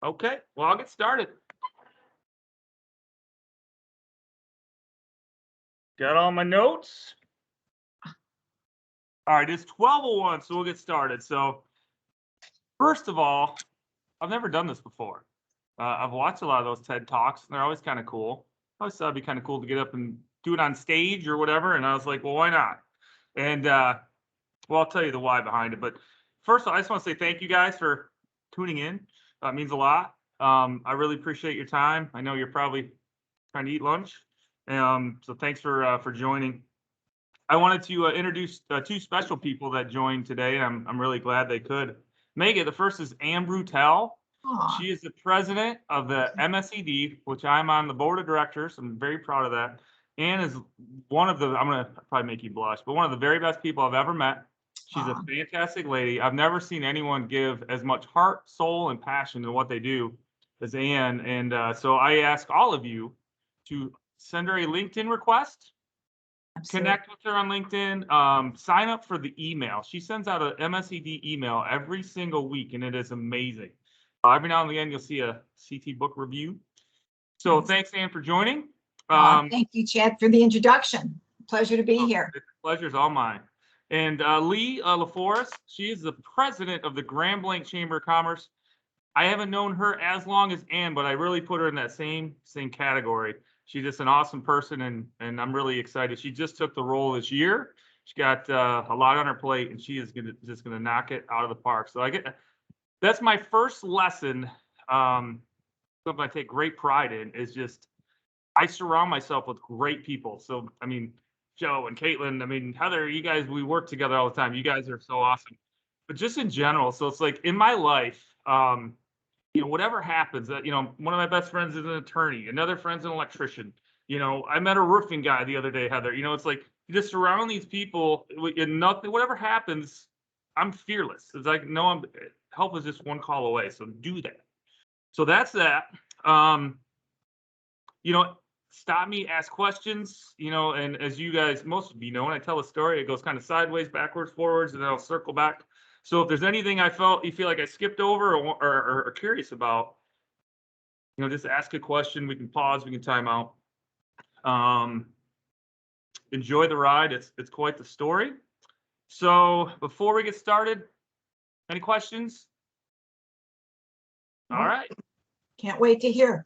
Okay, well, I'll get started. Got all my notes. All right, it's 12:01, so we'll get started. So, first of all, I've never done this before. I've watched a lot of those TED Talks, and they're always kind of cool. I always thought it'd be kind of cool to get up and do it on stage or whatever. And I was like, well, why not? And well, I'll tell you the why behind it. But first of all, I just want to say thank you guys for tuning in. It means a lot. I really appreciate your time. I know you're probably trying to eat lunch. So thanks for joining. I wanted to introduce two special people that joined today. And I'm really glad they could make it. The first is Ann Brutel. Aw. She is the president of the MSED, which I'm on the board of directors. I'm very proud of that. Ann is one of the, I'm going to probably make you blush, but one of the very best people I've ever met. She's a Aw. fantastic lady. I've never seen anyone give as much heart, soul, and passion to what they do as Ann. And so I ask all of you to send her a LinkedIn request. Absolutely. Connect with her on LinkedIn. Sign up for the email. She sends out a MSED email every single week, and it is amazing. Every now and again, you'll see a CT book review. So thanks, Ann, for joining. Thank you, Chad, for the introduction. Pleasure to be here. The pleasure's all mine. And Lee Leforce, she is the president of the Grand Blanc Chamber of Commerce. I haven't known her as long as Ann, but I really put her in that same category. She's just an awesome person, and I'm really excited. She just took the role this year. She got a lot on her plate, and she is just gonna knock it out of the park. So that's my first lesson. Something I take great pride in is just I surround myself with great people. So I mean, Joe and Caitlin, I mean, Heather, you guys, we work together all the time. You guys are so awesome. But just in general, so it's like in my life, whatever happens, that one of my best friends is an attorney, another friend's an electrician. I met a roofing guy the other day, Heather. It's like you just surround these people, and nothing, whatever happens, I'm fearless. It's like no, help is just one call away. So do that. So that's that. Stop me, ask questions. And as you guys, most of you know, when I tell a story, it goes kind of sideways, backwards, forwards, and then I'll circle back. So if there's anything you feel like I skipped over or are curious about, just ask a question. We can pause. We can time out. Enjoy the ride. It's quite the story. So before we get started, any questions? All right. Can't wait to hear.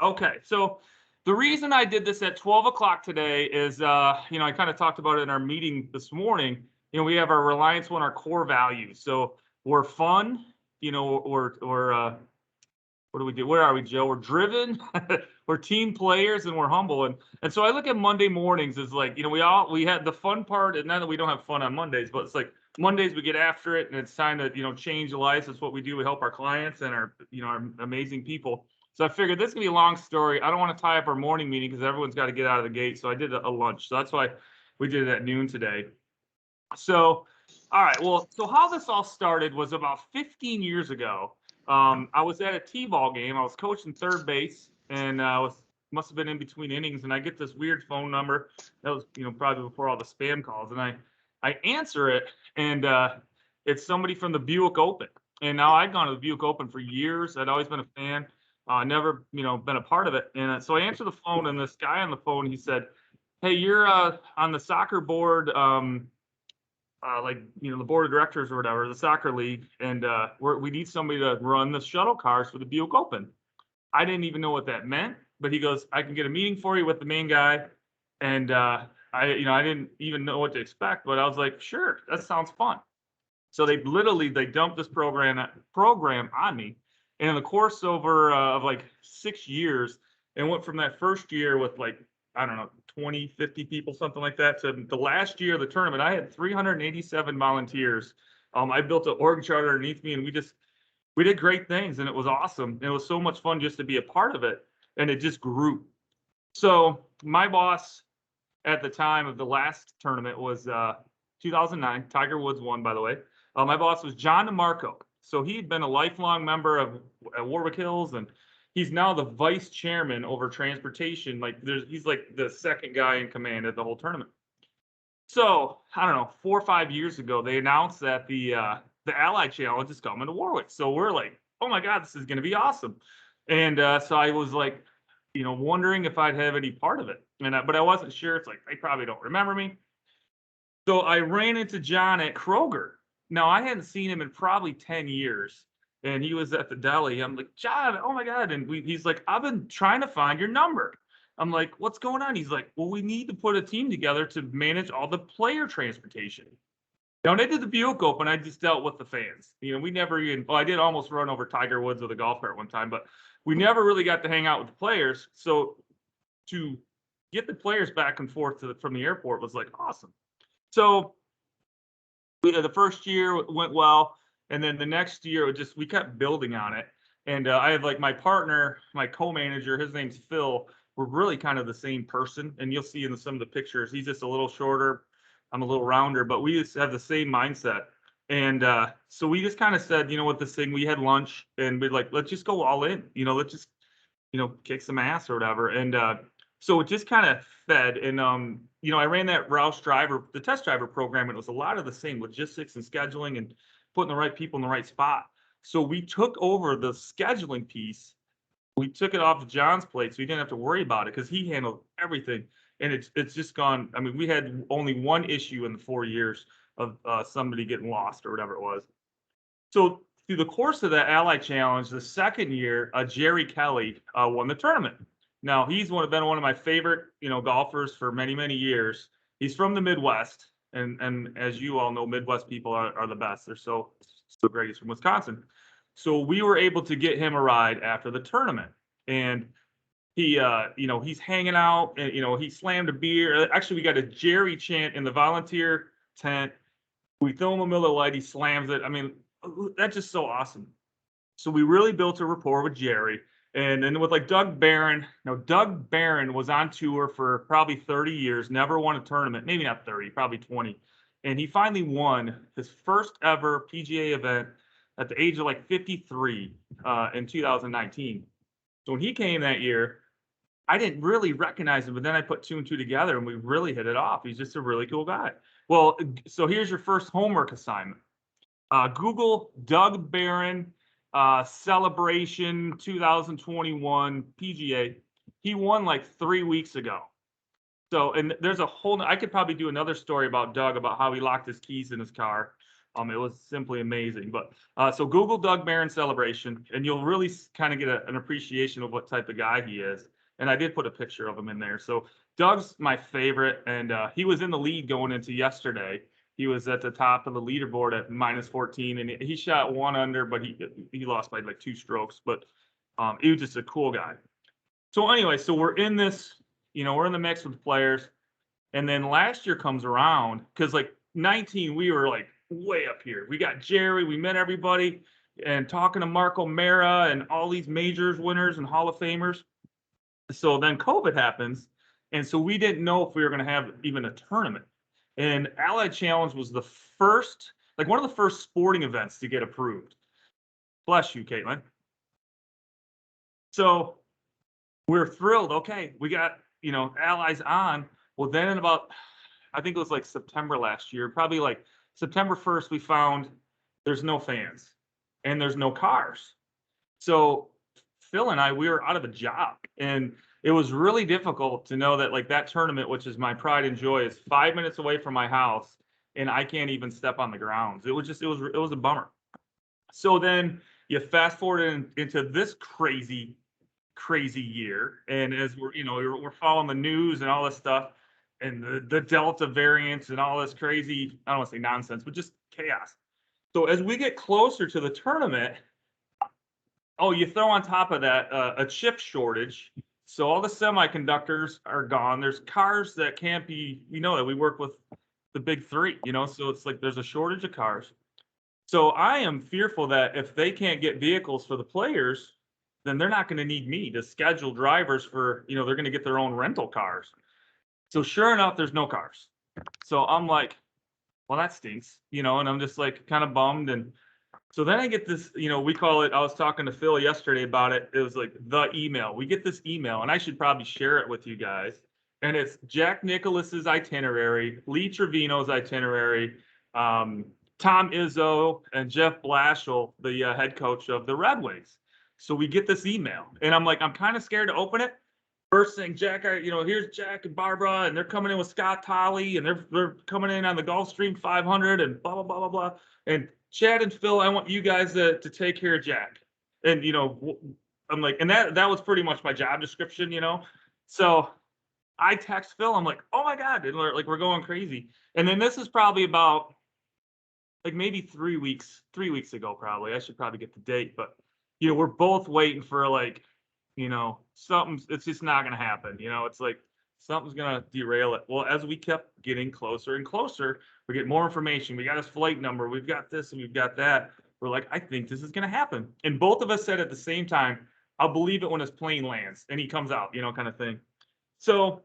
Okay. So the reason I did this at 12 o'clock today is, I kind of talked about it in our meeting this morning. We have our Reliance One, our core values. So we're fun, we're what do we do? Where are we, Joe? We're driven, we're team players, and we're humble. And so I look at Monday mornings as like, we had the fun part, and not that we don't have fun on Mondays, but it's like Mondays we get after it, and it's time to, change lives. That's what we do. We help our clients and our amazing people. So I figured this is gonna be a long story. I don't want to tie up our morning meeting because everyone's got to get out of the gate. So I did a lunch. So that's why we did it at noon today. So, all right. Well, so how this all started was about 15 years ago. I was at a T-ball game. I was coaching third base, and must have been in between innings. And I get this weird phone number. That was, probably before all the spam calls. And I answer it, and it's somebody from the Buick Open. And now I'd gone to the Buick Open for years. I'd always been a fan. Never, been a part of it. And so I answered the phone, and this guy on the phone, he said, "Hey, you're on the soccer board." The board of directors or whatever, the soccer league, and we need somebody to run the shuttle cars for the Buick Open. I didn't even know what that meant, but he goes, "I can get a meeting for you with the main guy," and I didn't even know what to expect, but I was like, "Sure, that sounds fun." So they dumped this program on me, and in the course of like 6 years, it went from that first year with like, I don't know, 20, 50 people, something like that, to the last year of the tournament, I had 387 volunteers. I built an org chart underneath me, and we did great things, and it was awesome. It was so much fun just to be a part of it, and it just grew. So my boss at the time of the last tournament was 2009. Tiger Woods won, by the way. My boss was John DeMarco. So he'd been a lifelong member of Warwick Hills, and he's now the vice chairman over transportation. He's like the second guy in command at the whole tournament. So I don't know, 4 or 5 years ago, they announced that the Ally Challenge is coming to Warwick. So we're like oh my God, this is going to be awesome. And so I was like, wondering if I'd have any part of it. But I wasn't sure. It's like, they probably don't remember me. So I ran into John at Kroger. Now I hadn't seen him in probably 10 years. And he was at the deli. I'm like, John, oh my God. And he's like, I've been trying to find your number. I'm like, what's going on? He's like, well, we need to put a team together to manage all the player transportation. Now, when I did the Buick Open, I just dealt with the fans. We never even, well, I did almost run over Tiger Woods with a golf cart one time, but we never really got to hang out with the players. So to get the players back and forth from the airport was like awesome. So the first year went well. And then the next year, we kept building on it. And I have like my partner, my co-manager, his name's Phil. We're really kind of the same person. And you'll see in some of the pictures, he's just a little shorter. I'm a little rounder, but we just have the same mindset. And so we just kind of said, with this thing, we had lunch and we're like, let's just go all in, let's just, kick some ass or whatever. And so it just kind of fed. And, I ran that the test driver program, and it was a lot of the same logistics and scheduling and putting the right people in the right spot. So we took over the scheduling piece. We took it off of John's plate, so he didn't have to worry about it because he handled everything. And it's just gone. I mean, we had only one issue in the 4 years of somebody getting lost or whatever it was. So through the course of that Ally Challenge, the second year, Jerry Kelly won the tournament. Now he's been one of my favorite, golfers for many, many years. He's from the Midwest, and as you all know, Midwest people are the best. They're so great. He's from Wisconsin. So we were able to get him a ride after the tournament, and he, he's hanging out, and he slammed a beer. Actually, we got a Jerry chant in the volunteer tent. We throw him a Miller Lite, he slams it. I mean, that's just so awesome. So we really built a rapport with Jerry, and then with like Doug Barron. Now, Doug Barron was on tour for probably 30 years, never won a tournament, maybe not 30, probably 20, and he finally won his first ever PGA event at the age of like 53 in 2019. So when he came that year, I didn't really recognize him, but then I put two and two together and we really hit it off. He's just a really cool guy. Well, so here's your first homework assignment. Google Doug Barron celebration 2021 PGA. He won like 3 weeks ago. So, and there's I could probably do another story about Doug, about how he locked his keys in his car. It was simply amazing. But so Google Doug Barron celebration, and you'll really kind of get an appreciation of what type of guy he is. And I did put a picture of him in there. So Doug's my favorite, and he was in the lead going into yesterday. He was at the top of the leaderboard at -14, and he shot 1 under, but he lost by like 2 strokes. But he was just a cool guy. So anyway, so we're in this, we're in the mix with players, and then last year comes around because like 19, we were like way up here. We got Jerry, we met everybody, and talking to Marco Mera and all these majors winners and Hall of Famers. So then COVID happens, and so we didn't know if we were going to have even a tournament. And Allied Challenge was the first, like one of the first sporting events to get approved. Bless you, Caitlin. So we're thrilled. Okay, we got, Allies on. Well, then in about, I think it was like September last year, probably like September 1st, we found there's no fans and there's no cars. So Phil and I, we were out of a job, and it was really difficult to know that like that tournament, which is my pride and joy, is 5 minutes away from my house, and I can't even step on the grounds. It was a bummer. So then you fast forward into this crazy year, and as we're following the news and all this stuff, and the Delta variants and all this crazy, I don't want to say nonsense, but just chaos. So as we get closer to the tournament, you throw on top of that a chip shortage. So all the semiconductors are gone. There's cars that can't be, that we work with the big three, so it's like there's a shortage of cars. So I am fearful that if they can't get vehicles for the players, then they're not going to need me to schedule drivers for, they're going to get their own rental cars. So sure enough, there's no cars. So I'm like, well, that stinks, and I'm just like kind of bummed. And so then I get this, we call it, I was talking to Phil yesterday about it. It was like the email. We get this email, and I should probably share it with you guys. And it's Jack Nicklaus's itinerary, Lee Trevino's itinerary, Tom Izzo and Jeff Blashill, the head coach of the Red Wings. So we get this email, and I'm like, I'm kind of scared to open it. First thing, Jack, here's Jack and Barbara, and they're coming in with Scott Tolley, and they're coming in on the Gulfstream 500, and blah blah blah blah blah. And Chad and Phil, I want you guys to take care of Jack. And I'm like, and that was pretty much my job description, So I text Phil, I'm like, oh my God, and we're going crazy. And then this is probably about like maybe 3 weeks ago, probably. I should probably get the date, but we're both waiting for like, something's, it's just not gonna happen. It's like something's gonna derail it. Well, as we kept getting closer and closer, we get more information. We got his flight number, we've got this and we've got that. We're like, I think this is gonna happen. And both of us said at the same time, I'll believe it when his plane lands and he comes out, kind of thing. So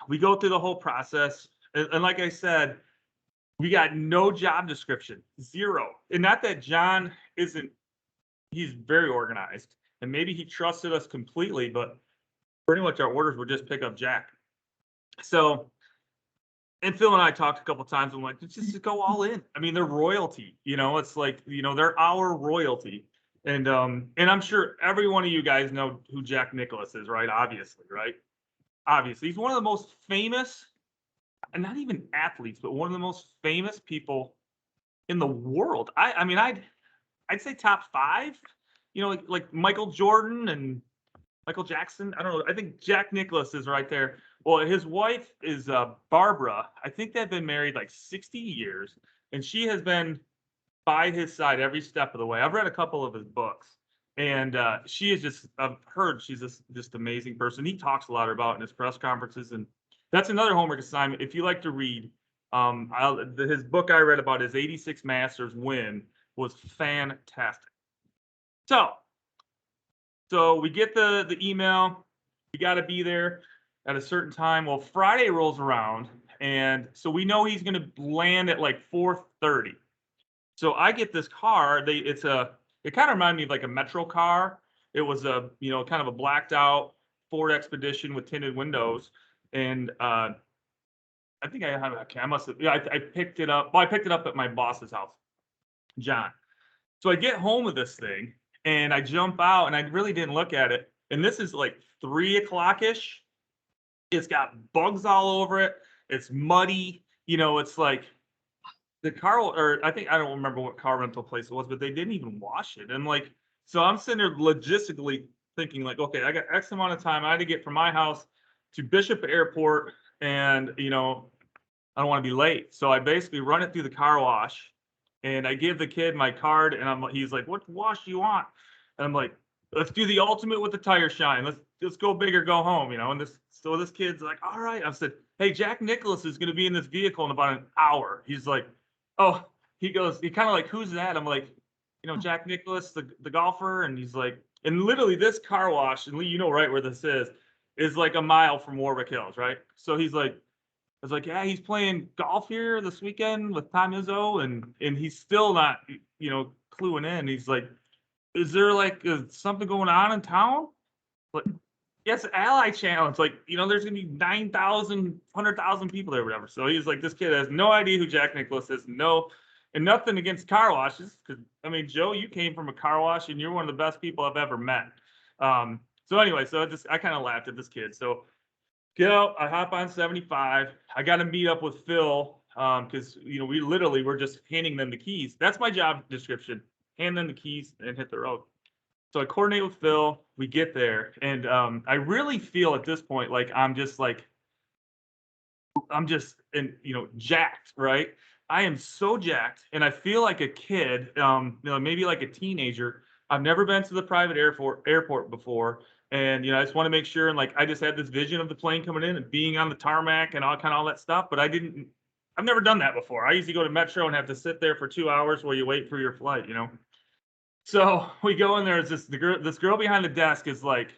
we go through the whole process. And like I said, we got no job description, zero. And not that John isn't, he's very organized and maybe he trusted us completely, but pretty much our orders were just pick up Jack. So, and Phil and I talked a couple times. I'm like, just go all in. I mean, they're royalty, it's like, they're our royalty. And I'm sure every one of you guys know who Jack Nicklaus is, right? Obviously, right? Obviously, he's one of the most famous, and not even athletes, but one of the most famous people in the world. I mean, I'd say top 5, like Michael Jordan and Michael Jackson. I don't know. I think Jack Nicklaus is right there. Well, his wife is Barbara. I think they've been married like 60 years, and she has been by his side every step of the way. I've read a couple of his books, and she is just, I've heard she's just amazing person. He talks a lot about it in his press conferences, and that's another homework assignment. If you like to read, his book I read about his 86 Masters win was fantastic. So we get the email. We got to be there at a certain time. Well, Friday rolls around, and so we know he's going to land at like 4:30. So I get this car. It kind of reminded me of like a Metro car. It was a kind of a blacked out Ford Expedition with tinted windows, and I think I must have. Yeah, I picked it up. Well, I picked it up at my boss's house, John. So I get home with this thing, and I jump out, and I really didn't look at it. And this is like 3:00-ish. It's got bugs all over it. It's muddy. It's like the car, or I don't remember what car rental place it was, but they didn't even wash it. And like, so I'm sitting there logistically thinking like, okay, I got X amount of time I had to get from my house to Bishop Airport, and I don't want to be late. So I basically run it through the car wash, and I give the kid my card, and he's like, what wash do you want? And I'm like, let's do the ultimate with the tire shine. Let's go big or go home, And this kid's like, all right. I said, hey, Jack Nicklaus is going to be in this vehicle in about an hour. He's like, oh, he kind of like, who's that? I'm like, Jack Nicklaus, the golfer. And he's like, and literally this car wash, and Lee, right where this is like a mile from Warwick Hills, right? So he's like, I was like, yeah, he's playing golf here this weekend with Tom Izzo, and he's still not, cluing in. He's like, is there like something going on in town? Like, yes, Ally Channel. It's like, there's gonna be 9,000, 100,000 people there, or whatever. So he's like, this kid has no idea who Jack Nicklaus is. No, and nothing against car washes, because I mean, Joe, you came from a car wash, and you're one of the best people I've ever met. So anyway, I kind of laughed at this kid. So I hop on 75. I got to meet up with Phil because we literally were just handing them the keys. That's my job description: hand them the keys and hit the road. So I coordinate with Phil. We get there, and I really feel at this point like I'm just jacked, right? I am so jacked, and I feel like a kid, maybe like a teenager. I've never been to the private airport before. And I just want to make sure, and like I just had this vision of the plane coming in and being on the tarmac and all that stuff, but I've never done that before. I usually go to Metro and have to sit there for 2 hours while you wait for your flight, So we go in there. It's just this girl behind the desk is like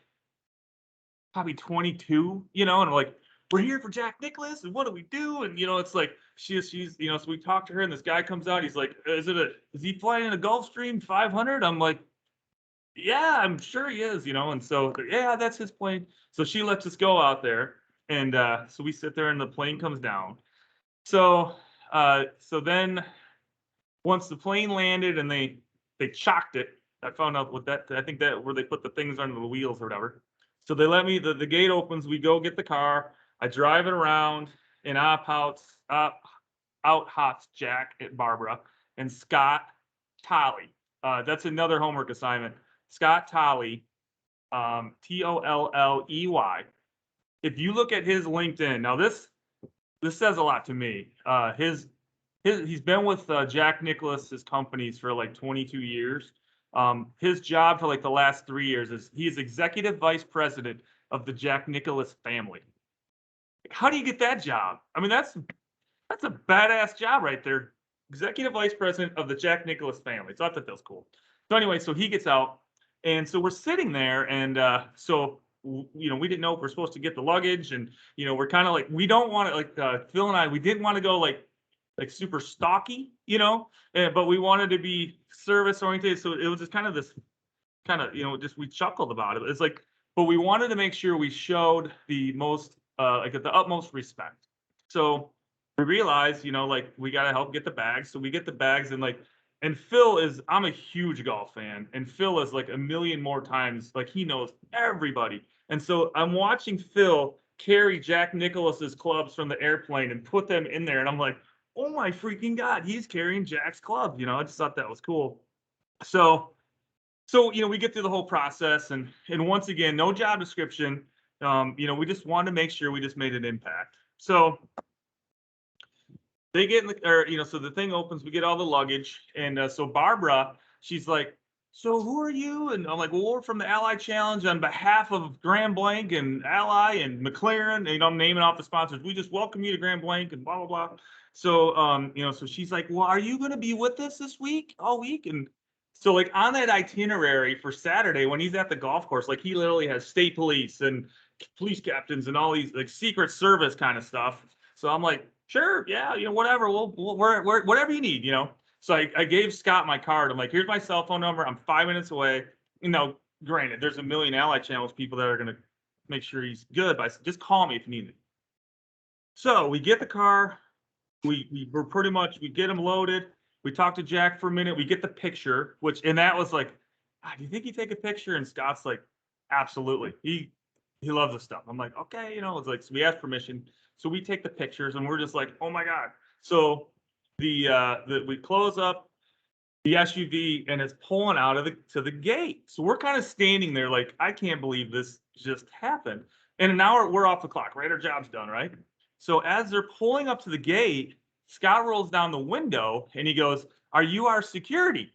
probably 22, and we're like, we're here for Jack Nicklaus, and what do we do? And it's like she's so we talk to her, and this guy comes out. He's like, is he flying in a Gulfstream 500? I'm like, yeah, I'm sure he is, and so yeah, that's his plane. So she lets us go out there, and so we sit there, and the plane comes down. So then once the plane landed and they chocked it, I found out what that, I think that where they put the things under the wheels or whatever. So they let me, the gate opens, we go get the car, I drive it around, and out hops Jack and Barbara and Scott Tolley. That's another homework assignment. Scott Tolley, Tolley. If you look at his LinkedIn, now this says a lot to me. He's been with Jack Nicklaus, his companies, for like 22 years. His job for like the last 3 years is he is executive vice president of the Jack Nicklaus family. How do you get that job? I mean, that's a badass job right there. Executive vice president of the Jack Nicklaus family. So I thought that was cool. So anyway, so he gets out, and so we're sitting there, and so you know, we didn't know if we're supposed to get the luggage, and you know, we're kind of like, we don't want to, like Phil and I, we didn't want to go like super stocky, you know, but we wanted to be service oriented. So it was just kind of this kind of, you know, just we chuckled about it. It's like, but we wanted to make sure we showed the most like the utmost respect. So we realized, you know, like we got to help get the bags. So we get the bags, and like, and Phil is, I'm a huge golf fan, and Phil is like a million more times, like he knows everybody. And so I'm watching Phil carry Jack Nicklaus's clubs from the airplane and put them in there. And I'm like, oh my freaking God, he's carrying Jack's club. You know, I just thought that was cool. So, you know, we get through the whole process, and once again, no job description. You know, we just wanted to make sure we just made an impact. So they get in the, or, you know, so the thing opens, we get all the luggage. And so Barbara, she's like, so who are you? And I'm like, well, we're from the Ally Challenge on behalf of Grand Blanc and Ally and McLaren. And, you know, I'm naming off the sponsors. We just welcome you to Grand Blanc and blah, blah, blah. So, you know, so she's like, well, are you going to be with us this week, all week? And so like on that itinerary for Saturday, when he's at the golf course, like he literally has state police and police captains and all these like Secret Service kind of stuff. So I'm like, sure, yeah, you know, whatever, we're whatever you need, you know. So I gave Scott my card. I'm like, here's my cell phone number. I'm 5 minutes away. You know, granted, there's a million Ally Challenge people that are gonna make sure he's good, but I said, just call me if you need it. So we get the car. We're pretty much, we get him loaded. We talk to Jack for a minute. We get the picture, and that was like, do you think he'd take a picture? And Scott's like, absolutely. He loves the stuff. I'm like, okay, you know, it's like, so we ask permission. So we take the pictures, and we're just like, oh my God. So we close up the SUV, and it's pulling out of to the gate. So we're kind of standing there like, I can't believe this just happened. And an hour, we're off the clock, right? Our job's done, right? So as they're pulling up to the gate, Scott rolls down the window and he goes, are you our security?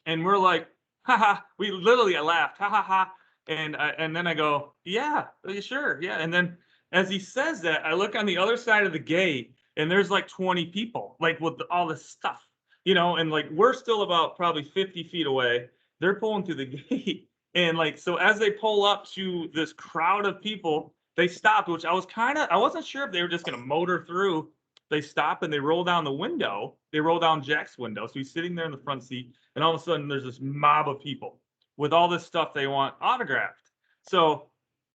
And we're like, haha, we literally, I laughed, ha ha ha. And then I go, yeah, sure, yeah. And then as he says that, I look on the other side of the gate, and there's like 20 people, like with all this stuff, you know, and like we're still about probably 50 feet away. They're pulling through the gate. And like, so as they pull up to this crowd of people, they stopped, which I wasn't sure if they were just going to motor through. They stop and they roll down the window. They roll down Jack's window. So he's sitting there in the front seat, and all of a sudden there's this mob of people with all this stuff they want autographed. So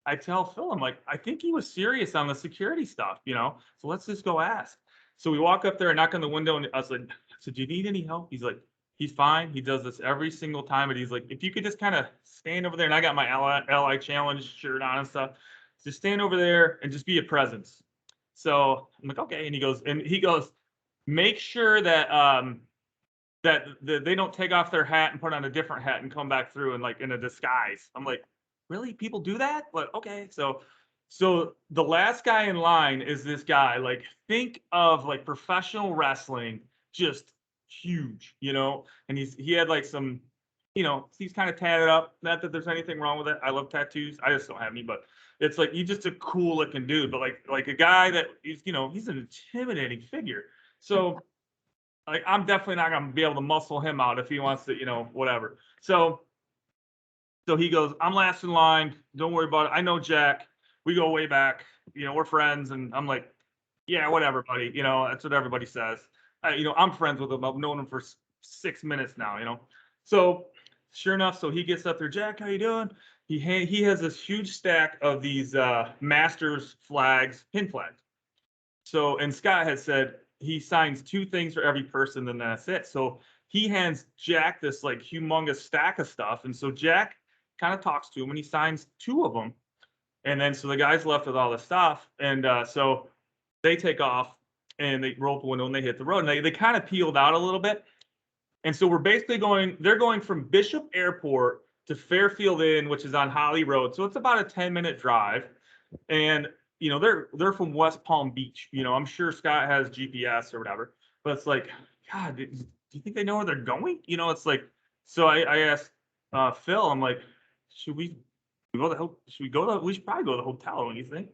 I tell Phil, I'm like, I think he was serious on the security stuff, you know, so let's just go ask. So we walk up there and knock on the window, and I was like, so do you need any help? He's like, he's fine. He does this every single time. And he's like, if you could just kind of stand over there, and I got my Ally Challenge shirt on and stuff, just stand over there and just be a presence. So I'm like, okay. And he goes, make sure that they don't take off their hat and put on a different hat and come back through and like in a disguise. I'm like, really? People do that? But okay. So the last guy in line is this guy. Like, think of like professional wrestling, just huge, you know. And he had like some, you know, he's kind of tatted up. Not that there's anything wrong with it. I love tattoos. I just don't have any, but it's like he's just a cool looking dude. But like a guy that he's, you know, he's an intimidating figure. So like I'm definitely not gonna be able to muscle him out if he wants to, you know, whatever. So he goes, I'm last in line. Don't worry about it. I know Jack. We go way back. You know, we're friends. And I'm like, yeah, whatever, buddy. You know, that's what everybody says. You know, I'm friends with him. I've known him for 6 minutes now, you know. So sure enough, so he gets up there, Jack, how you doing? He has this huge stack of these Masters flags, pin flags. So, and Scott had said, he signs 2 things for every person, then that's it. So he hands Jack this like humongous stack of stuff. And so Jack kind of talks to him and he signs 2 of them. And then so the guy's left with all the stuff. And so they take off and they roll up the window and they hit the road. And they kind of peeled out a little bit. And so we're basically they're going from Bishop Airport to Fairfield Inn, which is on Holly Road. So it's about a 10-minute drive. And you know, they're from West Palm Beach. You know, I'm sure Scott has GPS or whatever, but it's like, God, do you think they know where they're going? You know, it's like, so I asked Phil, I'm like, should we go we should probably go to the hotel, what do you think?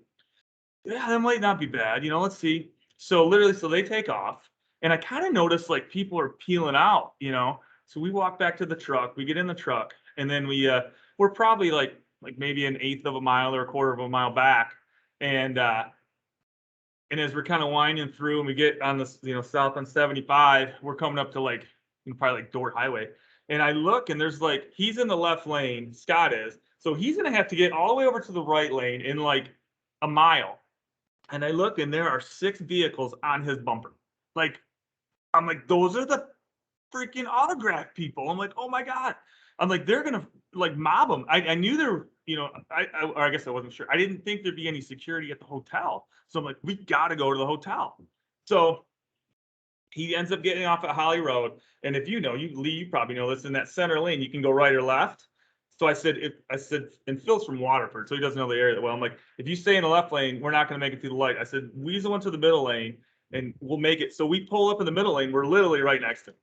Yeah, that might not be bad. You know, let's see. So literally, so they take off and I kind of noticed like people are peeling out, you know? So we walk back to the truck, we get in the truck and then we're probably like maybe an eighth of a mile or a quarter of a mile back. And as we're kind of winding through and we get on this, you know, south on 75, we're coming up to like, you know, probably like Dort Highway. And I look and there's like, he's in the left lane, Scott is. So he's going to have to get all the way over to the right lane in like a mile. And I look and there are 6 vehicles on his bumper. Like, I'm like, those are the freaking autograph people. I'm like, oh my God. I'm like, they're going to like mob them. I knew there were, you know, or I guess I wasn't sure. I didn't think there'd be any security at the hotel. So I'm like, we got to go to the hotel. So he ends up getting off at Holly Road. And if you know, Lee, you probably know this, in that center lane, you can go right or left. So I said, and Phil's from Waterford, so he doesn't know the area that well. I'm like, if you stay in the left lane, we're not going to make it through the light. I said, weasel one to the middle lane and we'll make it. So we pull up in the middle lane. We're literally right next to him.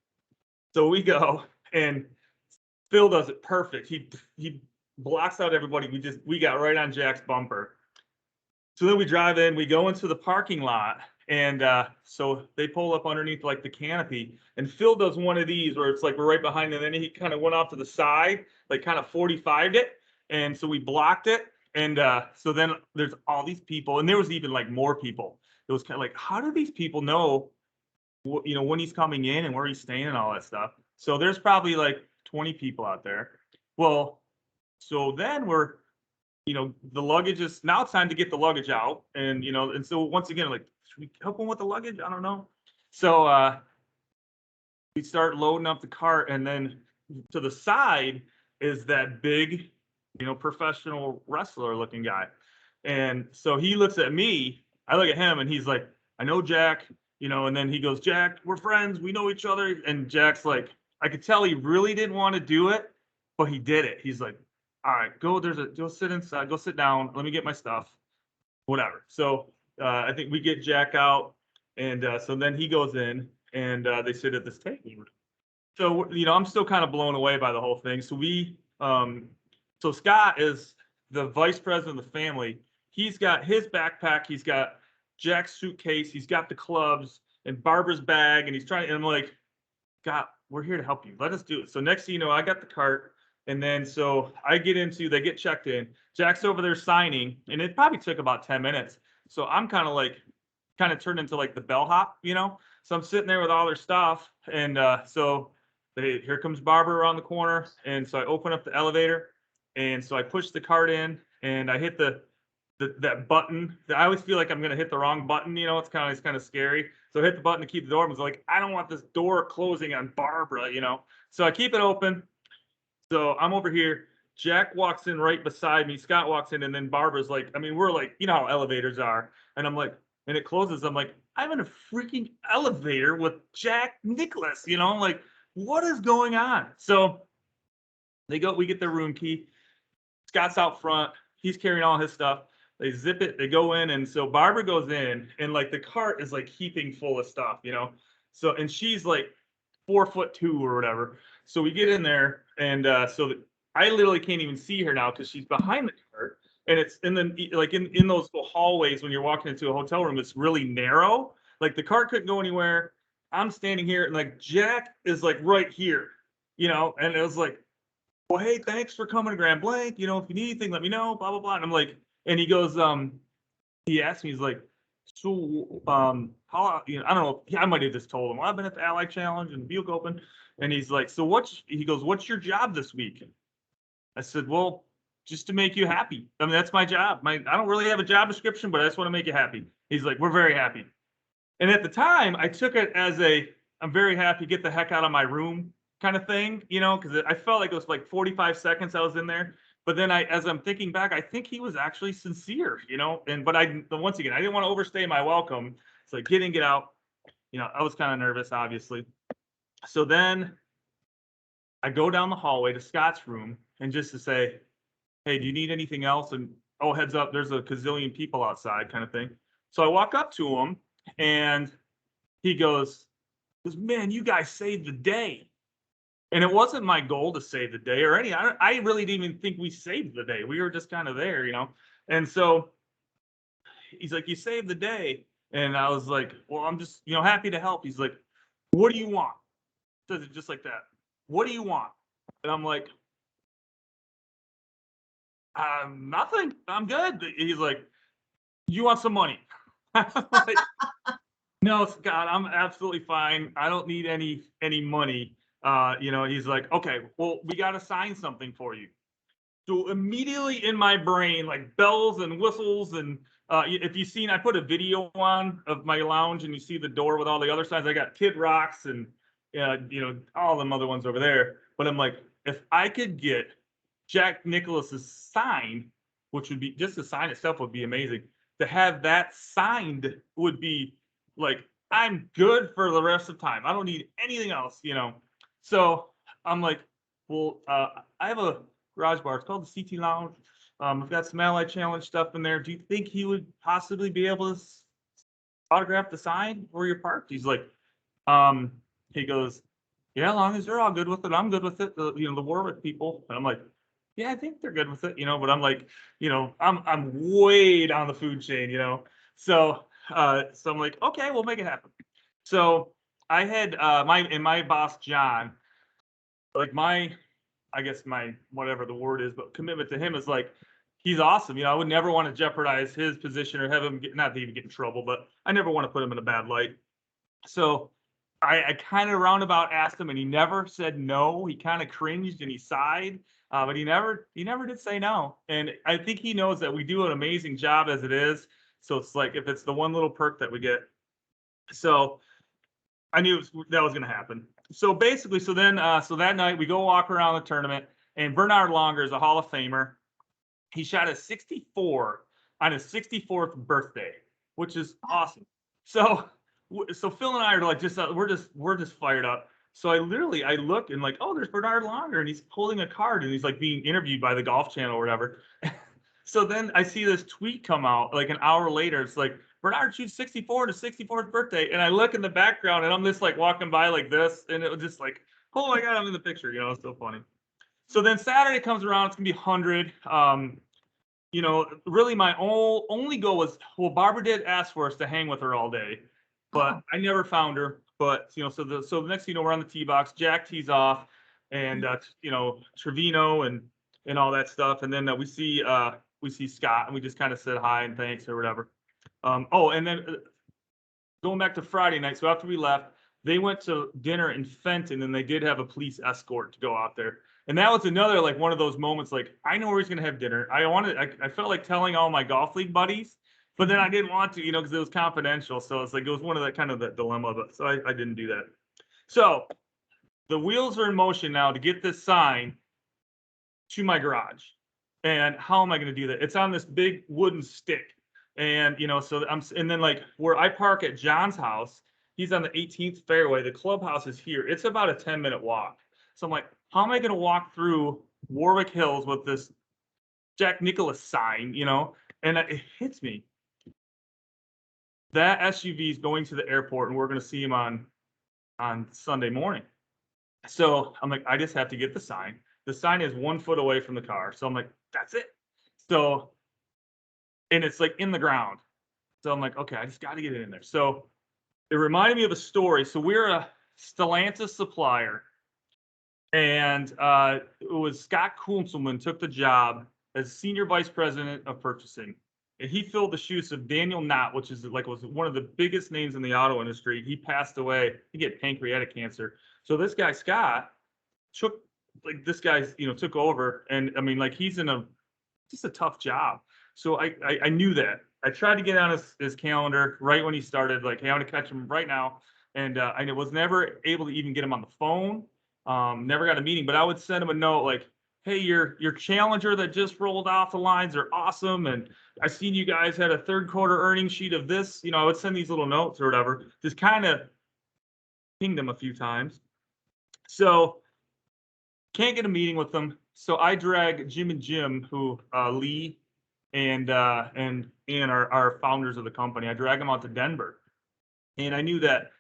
So we go and Phil does it perfect. He blocks out everybody. We got right on Jack's bumper. So then we drive in, we go into the parking lot, and so they pull up underneath like the canopy, and Phil does one of these where it's like we're right behind him, and then he kind of went off to the side, like kind of 45'd it, and so we blocked it, and so then there's all these people, and there was even like more people. It was kind of like, how do these people know, you know, when he's coming in and where he's staying and all that stuff? So there's probably like 20 people out there. Well, so then we're, you know, the luggage is now, it's time to get the luggage out. And, you know, and so once again, like, should we help him with the luggage? I don't know. So we start loading up the cart, and then to the side is that big, you know, professional wrestler looking guy. And so he looks at me, I look at him, and he's like, I know Jack, you know, and then he goes, Jack, we're friends, we know each other. And Jack's like, I could tell he really didn't want to do it, but he did it. He's like, all right, go sit inside, go sit down, let me get my stuff, whatever. So I think we get Jack out, and so then he goes in, and they sit at this table. So, you know, I'm still kind of blown away by the whole thing. So so Scott is the vice president of the family. He's got his backpack, he's got Jack's suitcase, he's got the clubs and Barbara's bag, and and I'm like, God, we're here to help you. Let us do it. So next thing you know, I got the cart. And then so they get checked in. Jack's over there signing, and it probably took about 10 minutes. So I'm kind of turned into like the bellhop, you know? So I'm sitting there with all their stuff. And so here comes Barbara around the corner. And so I open up the elevator. And so I push the cart in, and I hit that button. I always feel like I'm going to hit the wrong button, you know? It's kind of scary. So I hit the button to keep the door open. I was like, I don't want this door closing on Barbara, you know? So I keep it open. So I'm over here. Jack walks in right beside me. Scott walks in, and then Barbara's like, I mean, we're like, you know how elevators are. And I'm like, and it closes. I'm like, I'm in a freaking elevator with Jack Nicklaus, you know, like, what is going on? So we get their room key. Scott's out front. He's carrying all his stuff. They zip it, they go in. And so Barbara goes in, and like the cart is like heaping full of stuff, you know? So, and she's like 4'2" or whatever. So we get in there, and I literally can't even see her now because she's behind the cart, and it's in those hallways when you're walking into a hotel room. It's really narrow. Like the cart couldn't go anywhere. I'm standing here, and like Jack is like right here, you know. And it was like, well, hey, thanks for coming to Grand Blanc. You know, if you need anything, let me know. Blah blah blah. And I'm like, and he goes, he asked me, he's like, so how, you know, I don't know, I might have just told him, well, I've been at the Ally Challenge and Buick Open. And he's like, so he goes, what's your job this week? I said, well, just to make you happy. I mean, that's my job. I don't really have a job description, but I just want to make you happy. He's like, we're very happy. And at the time, I took it as I'm very happy, get the heck out of my room kind of thing, because I felt like it was like 45 seconds I was in there. But then as I'm thinking back, I think he was actually sincere, but once again, I didn't want to overstay my welcome. It's like get in, get out. I was kind of nervous, obviously. So then I go down the hallway to Scott's room and just to say, hey, do you need anything else? And oh, heads up, there's a gazillion people outside kind of thing. So I walk up to him and he goes, man, you guys saved the day. And it wasn't my goal to save the day or I really didn't even think we saved the day. We were just kind of there, And so he's like, you saved the day. And I was like, well, I'm just, happy to help. He's like, what do you want? Says it just like that. What do you want? And I'm like, nothing. I'm good. He's like, you want some money? I'm like, no, Scott, I'm absolutely fine. I don't need any money. He's like, okay, well, we got to sign something for you. So immediately in my brain, like bells and whistles, and if you've seen, I put a video on of my lounge, and you see the door with all the other signs. I got Kid Rocks and all them other ones over there. But I'm like, if I could get Jack Nicklaus's sign, which would be just the sign itself would be amazing. To have that signed would be like, I'm good for the rest of time. I don't need anything else, So I'm like, well, I have a garage bar. It's called the CT Lounge. I've got some Ally Challenge stuff in there. Do you think he would possibly be able to autograph the sign where you're parked? He's like, he goes, yeah, as long as they're all good with it, I'm good with it. The Warwick people. And I'm like, yeah, I think they're good with it, but I'm like, I'm way down the food chain, So I'm like, okay, we'll make it happen. So I had my boss, John, like I guess my whatever the word is, but commitment to him is like, he's awesome. I would never want to jeopardize his position or have him not to even get in trouble, but I never want to put him in a bad light. So I kind of roundabout asked him, and he never said no. He kind of cringed and he sighed, but he never did say no. And I think he knows that we do an amazing job as it is. So it's like if it's the one little perk that we get. So I knew that was going to happen. So basically, so that night we go walk around the tournament, and Bernard Longer is a Hall of Famer. He shot a 64 on his 64th birthday, which is awesome. So Phil and I are like we're just fired up. So I look and like, oh, there's Bernard Longer, and he's holding a card, and he's like being interviewed by the Golf Channel or whatever. So then I see this tweet come out like an hour later. It's like, Bernard shoots 64 to 64th birthday. And I look in the background and I'm just like walking by like this. And it was just like, oh my God, I'm in the picture. It's so funny. So then Saturday comes around, it's going to be 100. Really my only goal was, well, Barbara did ask for us to hang with her all day, but I never found her. But, so the next thing we're on the tee box, Jack tees off, and, Trevino and all that stuff. And then we see Scott, and we just kind of said hi and thanks or whatever. And then going back to Friday night. So after we left, they went to dinner in Fenton, and they did have a police escort to go out there. And that was another, like one of those moments, like I know where he's going to have dinner. I felt like telling all my golf league buddies, but then I didn't want to, because it was confidential. So it's like, it was one of that kind of that dilemma, but so I didn't do that. So the wheels are in motion now to get this sign to my garage. And how am I going to do that? It's on this big wooden stick. And, and then like where I park at John's house, he's on the 18th fairway. The clubhouse is here. It's about a 10-minute walk. So I'm like, how am I going to walk through Warwick Hills with this Jack Nicklaus sign, And it hits me. That SUV is going to the airport, and we're going to see him on Sunday morning. So I'm like, I just have to get the sign. The sign is 1 foot away from the car. So I'm like, that's it. So, and it's like in the ground. So I'm like, okay, I just got to get it in there. So it reminded me of a story. So we're a Stellantis supplier. And it was Scott Kunzelman took the job as senior vice president of purchasing. And he filled the shoes of Daniel Knott, which is was one of the biggest names in the auto industry. He passed away. He had pancreatic cancer. So this guy, Scott, took over. And I mean, like he's in just a tough job. So I knew that. I tried to get on his calendar right when he started, like, hey, I want to catch him right now. And I was never able to even get him on the phone. Never got a meeting, but I would send him a note like, hey, your challenger that just rolled off the lines are awesome. And I seen you guys had a third quarter earnings sheet of this. I would send these little notes or whatever, just kind of pinged him a few times. So can't get a meeting with them. So I drag Jim and Jim, who Lee and Ian are founders of the company. I drag them out to Denver. And I knew that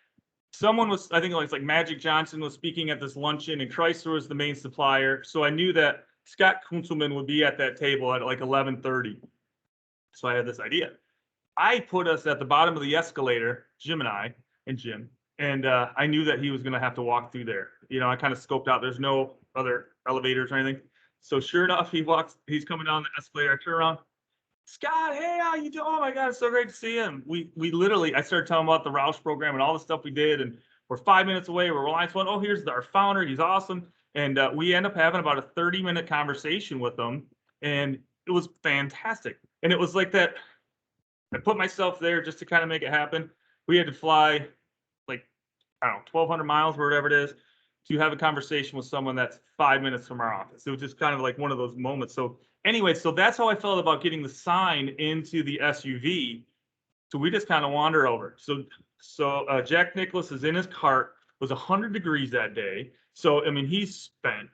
someone was, I think it was like Magic Johnson was speaking at this luncheon and Chrysler was the main supplier. So I knew that Scott Kunzelman would be at that table at like 11:30. So I had this idea. I put us at the bottom of the escalator, Jim and I, and Jim. And I knew that he was going to have to walk through there. I kind of scoped out. There's no other elevators or anything. So sure enough, he's coming down the escalator. I turn around. Scott, hey, how you doing? Oh my God, it's so great to see him. We literally, I started telling him about the Roush program and all the stuff we did, and we're 5 minutes away. We're Reliance One. Oh, here's our founder. He's awesome. And we end up having about a 30-minute conversation with him, and it was fantastic. And it was like that. I put myself there just to kind of make it happen. We had to fly like, I don't know, 1,200 miles or whatever it is to have a conversation with someone that's 5 minutes from our office. It was just kind of like one of those moments. So anyway, so that's how I felt about getting the sign into the SUV. So we just kind of wander over. So Jack Nicklaus is in his cart. It was 100 degrees that day. So, I mean, he's spent.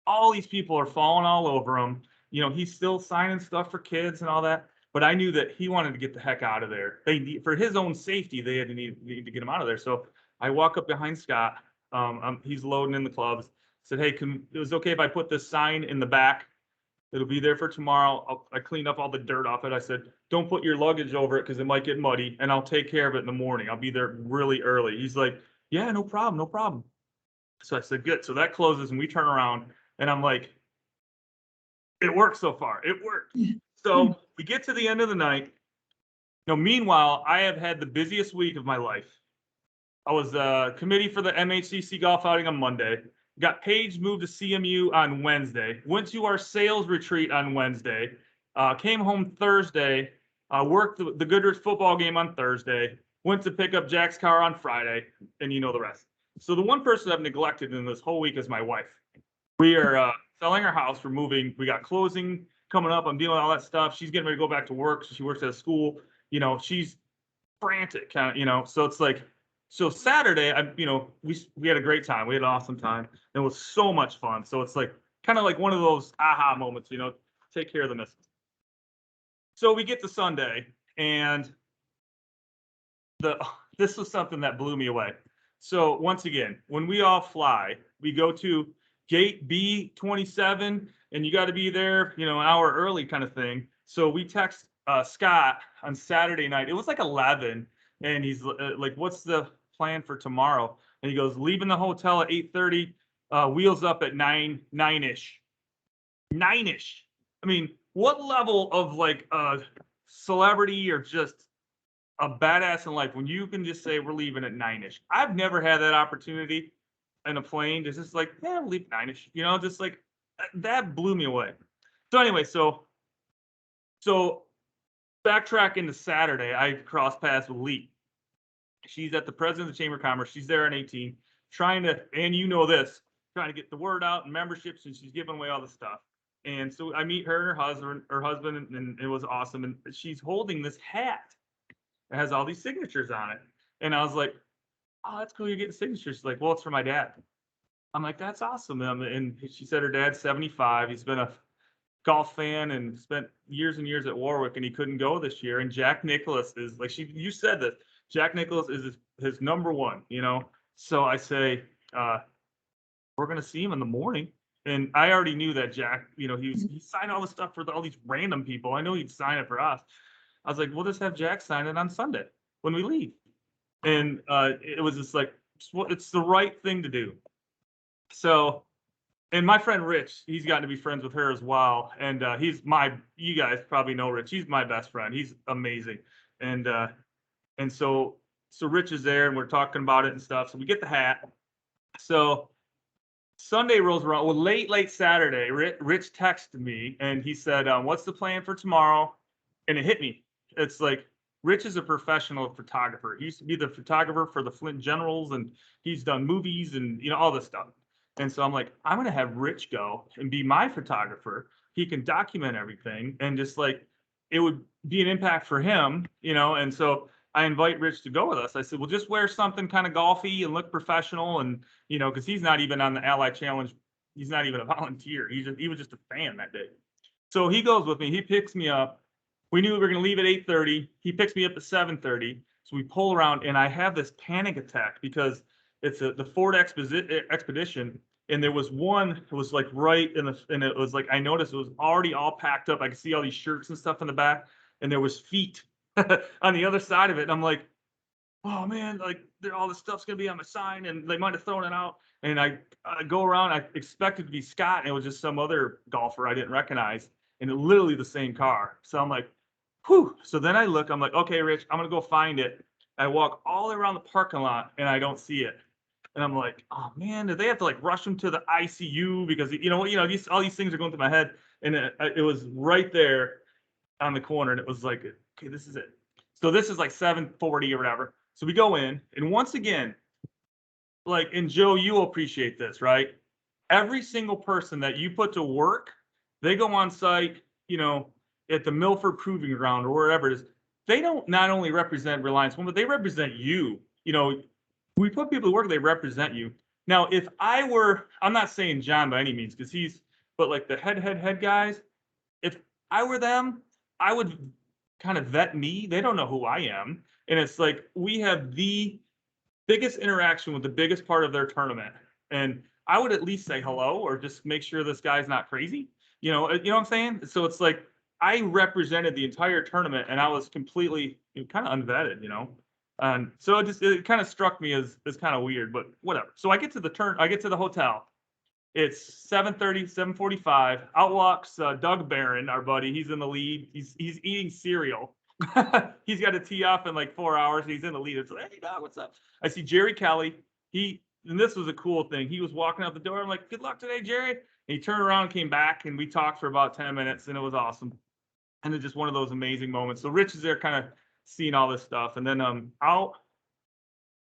All these people are falling all over him. He's still signing stuff for kids and all that. But I knew that he wanted to get the heck out of there. For his own safety, they had to need to get him out of there. So I walk up behind Scott. He's loading in the clubs. Said, hey, it was okay if I put this sign in the back? It'll be there for tomorrow. I cleaned up all the dirt off it. I said, don't put your luggage over it because it might get muddy, and I'll take care of it in the morning. I'll be there really early. He's like, yeah, no problem, no problem. So I said, good. So that closes, and we turn around, and I'm like, it worked so far. It worked. So we get to the end of the night. Meanwhile, I have had the busiest week of my life. I was committee for the MHCC golf outing on Monday. Got Paige moved to CMU on Wednesday. Went to our sales retreat on Wednesday. Came home Thursday. Worked the Goodrich football game on Thursday. Went to pick up Jack's car on Friday, and you know the rest. So the one person I've neglected in this whole week is my wife. We are selling our house. We're moving. We got closing coming up. I'm dealing with all that stuff. She's getting ready to go back to work. So she works at a school. She's frantic, kind of. So it's like. So Saturday, we had a great time. We had an awesome time. It was so much fun. So it's like kind of like one of those aha moments, take care of the missus. So we get to Sunday, and this was something that blew me away. So once again, when we all fly, we go to gate B27, and you got to be there, an hour early kind of thing. So we text Scott on Saturday night. It was like 11, and he's like, what's the plan for tomorrow? And he goes, leaving the hotel at 8:30, wheels up at 9-ish. 9-ish. I mean, what level of like celebrity or just a badass in life when you can just say we're leaving at 9-ish? I've never had that opportunity in a plane. It's just like, yeah, we'll leave 9-ish. Just like that blew me away. So anyway, so backtrack into Saturday, I crossed paths with Lee. She's at the president of the Chamber of Commerce. She's there in 18, trying to, and trying to get the word out and memberships, and she's giving away all the stuff. And so I meet her and her husband, and it was awesome. And she's holding this hat that has all these signatures on it. And I was like, oh, that's cool. You're getting signatures. She's like, well, it's for my dad. I'm like, that's awesome. And she said her dad's 75. He's been a golf fan and spent years and years at Warwick, and he couldn't go this year. And Jack Nicklaus is like, you said that. Jack Nicklaus is his number one, So I say, we're going to see him in the morning. And I already knew that Jack, he signed all the stuff for all these random people. I know he'd sign it for us. I was like, we'll just have Jack sign it on Sunday when we leave. And it was just like, it's the right thing to do. So, and my friend Rich, he's gotten to be friends with her as well. And you guys probably know Rich. He's my best friend. He's amazing. And so Rich is there, and we're talking about it and stuff. So we get the hat. So Sunday rolls around. Well, late Saturday, Rich texted me, and he said, what's the plan for tomorrow? and it hit me. It's like, Rich is a professional photographer. He used to be the photographer for the Flint Generals, and he's done movies and, you know, all this stuff. And so I'm like, I'm gonna have Rich go and be my photographer. He can document everything, and just like, it would be an impact for him, you know. And so I invite Rich to go with us. I said, well, just wear something kind of golfy and look professional, and you know, because he's not even on the Ally Challenge. He's not even a volunteer. He was just a fan that day. So he goes with me. He picks me up. We knew we were going to leave at 8:30. He picks me up at 7:30. So we pull around, and I have this panic attack because it's the Ford Expedition, and there was one that was like right in the, and it was like, I noticed it was already all packed up. I could see all these shirts and stuff in the back, and there was feet on the other side of it. And I'm like, oh man, like all this stuff's gonna be on my sign, and they might have thrown it out. And I go around, I expected to be Scott, and it was just some other golfer I didn't recognize, and it literally the same car. So I'm like, whew. So then I look, I'm like, okay, Rich, I'm gonna go find it. I walk all the way around the parking lot, and I don't see it. And I'm like, oh man, did they have to like rush him to the ICU? Because you know, all these things are going through my head. And it was right there on the corner, and it was like, okay, this is it. So this is like 7:40 or whatever. So we go in, and once again, like, and Joe, you'll appreciate this, right? Every single person that you put to work, they go on site, you know, at the Milford Proving Ground or wherever it is. They don't not only represent Reliance One, but they represent you. You know, we put people to work, they represent you. Now, if I were, I'm not saying John by any means, because but like the head guys, if I were them, I would kind of vet me. They don't know who I am. And it's like, we have the biggest interaction with the biggest part of their tournament. And I would at least say hello, or just make sure this guy's not crazy. You know what I'm saying? So it's like, I represented the entire tournament, and I was completely, kind of unvetted, you know? And so it kind of struck me as kind of weird, but whatever. So I get to the hotel. It's 7:30, 7:45. Out walks Doug Barron, our buddy. He's in the lead. He's eating cereal. He's got to tee off in like 4 hours, and he's in the lead. It's like, hey, Doug, what's up? I see Jerry Kelly. And this was a cool thing. He was walking out the door. I'm like, good luck today, Jerry. And he turned around and came back, and we talked for about 10 minutes, and it was awesome. And it's just one of those amazing moments. So Rich is there kind of seeing all this stuff. And then off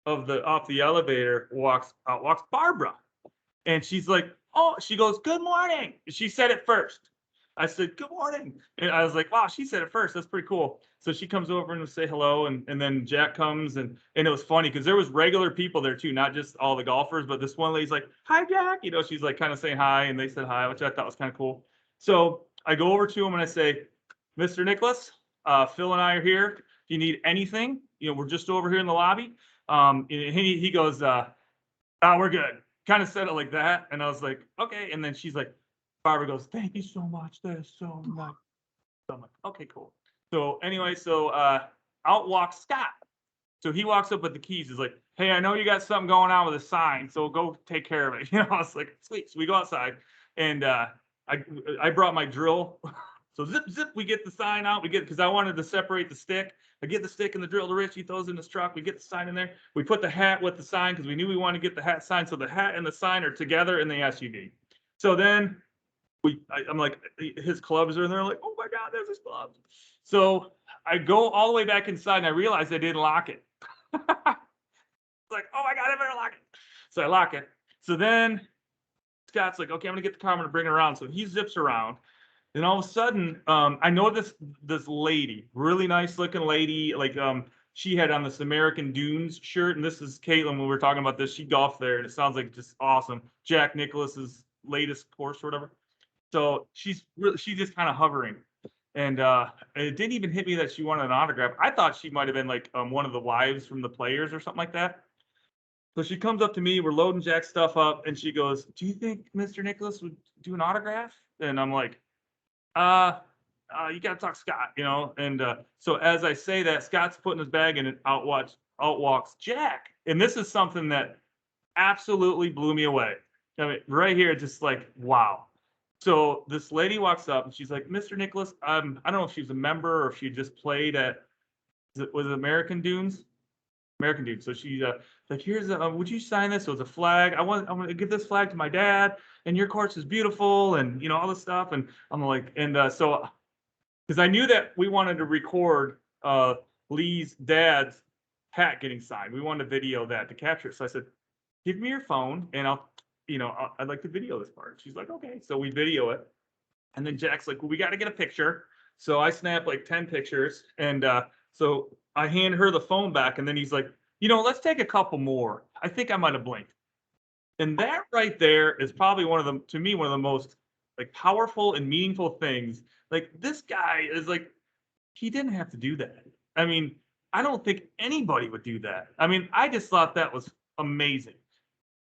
the elevator walks Barbara. And she's like, oh, she goes, good morning. She said it first. I said, good morning. And I was like, wow, she said it first. That's pretty cool. So she comes over and say hello. And then Jack comes, and it was funny because there was regular people there too, not just all the golfers, but this one lady's like, hi, Jack. You know, she's like kind of saying hi, and they said hi, which I thought was kind of cool. So I go over to him and I say, Mr. Nicklaus, Phil and I are here. If you need anything, we're just over here in the lobby. And he goes, we're good. Kind of said it like that. And I was like, okay. And then she's like, Barbara goes, thank you so much. That is so nice. So I'm like, okay, cool. So anyway, out walks Scott. So he walks up with the keys. He's like, hey, I know you got something going on with a sign, so go take care of it. I was like, sweet. So we go outside, and I brought my drill. So zip, we get the sign out. Because I wanted to separate the stick. I get the stick and the drill to Rich. He throws it in his truck. We get the sign in there. We put the hat with the sign because we knew we wanted to get the hat sign. So the hat and the sign are together in the SUV. So then I'm like, his clubs are in there. I'm like, oh my God, there's his clubs. So I go all the way back inside, and I realize I didn't lock it. It's like, oh my God, I better lock it. So I lock it. So then Scott's like, okay, I'm gonna get the car. I'm gonna bring it around. So he zips around. Then all of a sudden, I know this lady, really nice looking lady, like she had on this American Dunes shirt, and this is Caitlin when we were talking about this. She golfed there, and it sounds like just awesome. Jack Nicklaus's latest course or whatever. So she's just kind of hovering, and it didn't even hit me that she wanted an autograph. I thought she might have been like one of the wives from the Players or something like that. So she comes up to me, we're loading Jack's stuff up, and she goes, do you think Mr. Nicklaus would do an autograph? And I'm like, you got to talk Scott, And so as I say that, Scott's putting his bag in, and out walks Jack. And this is something that absolutely blew me away. I mean, right here, just like, wow. So this lady walks up, and she's like, Mr. Nicklaus, I don't know if she's a member or if she just played at, was it American Dunes? American Dunes. So she's like, here's would you sign this? So it's a flag. I'm going to give this flag to my dad, and your course is beautiful, and all this stuff. And I'm like, and so because I knew that we wanted to record Lee's dad's hat getting signed. We wanted to video that to capture it. So I said, give me your phone and I'd like to video this part. She's like, okay. So we video it. And then Jack's like, well, we got to get a picture. So I snapped like 10 pictures. And so I hand her the phone back. And then he's like, let's take a couple more. I think I might have blinked. And that right there is probably to me, one of the most like powerful and meaningful things. Like this guy is like, he didn't have to do that. I mean, I don't think anybody would do that. I mean, I just thought that was amazing.